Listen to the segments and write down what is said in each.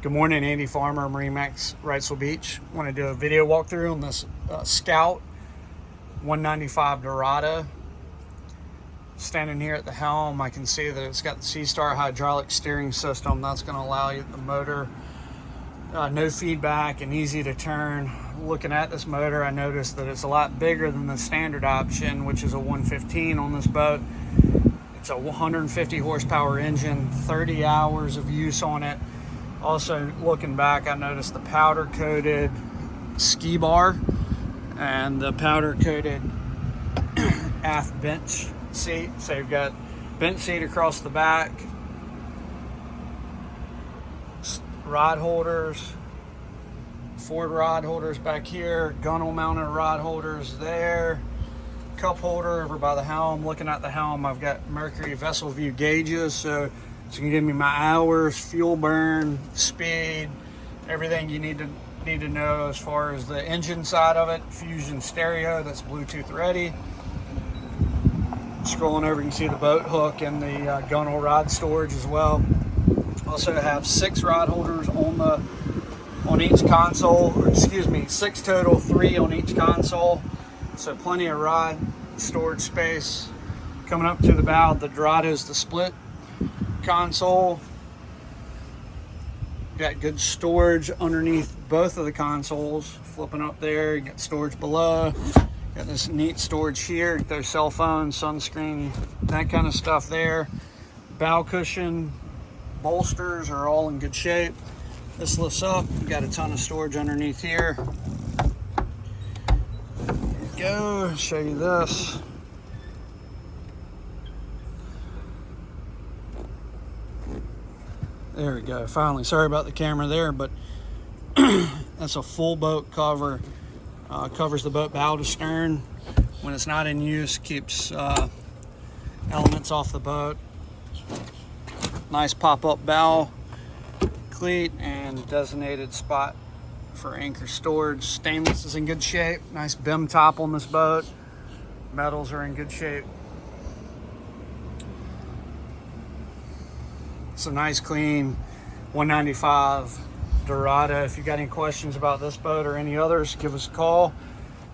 Good morning, Andy Farmer, MarineMax Wrightsville Beach. Want to do a video walkthrough on this Scout 195 Dorado. Standing here at the helm, I can see that it's got the C-Star hydraulic steering system. That's going to allow you the motor, no feedback and easy to turn. Looking at this motor, I noticed that it's a lot bigger than the standard option, which is a 115 on this boat. It's a 150 horsepower engine, 30 hours of use on it. Also, looking back, I noticed the powder coated ski bar and the powder coated aft bench seat. So you've got bench seat across the back, rod holders, forward rod holders back here, gunnel mounted rod holders there, cup holder over by the helm. Looking at the helm, I've got Mercury vessel view gauges, so you can give me my hours, fuel burn, speed, everything you need to know as far as the engine side of it. Fusion stereo that's Bluetooth ready. Scrolling over, you can see the boat hook and the gunnel rod storage as well. Also have 6 rod holders on each console, or excuse me, 6 total, 3 on each console. So plenty of rod storage space. Coming up to the bow of the Dorado is the split console. Got good storage underneath both of the consoles. Flipping up there, you got storage below. Got this neat storage here. There's cell phone, sunscreen, that kind of stuff there. Bow cushion, bolsters are all in good shape. This lifts up. You got a ton of storage underneath here. There you go. Show you this. There we go, finally. Sorry about the camera there, but that's a full boat cover. Covers the boat bow to stern. When it's not in use, keeps elements off the boat. Nice pop-up bow cleat and designated spot for anchor storage. Stainless is in good shape. Nice BIM top on this boat. Metals are in good shape. It's a nice clean 195 Dorado. If you got any questions about this boat or any others, give us a call.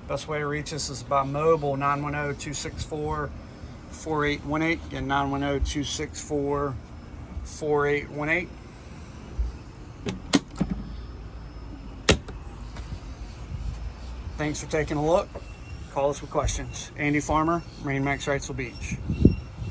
Best way to reach us is by mobile, 910-264-4818. Again, 910-264-4818. Thanks for taking a look. Call us with questions. Andy Farmer, MarineMax Wrightsville Beach.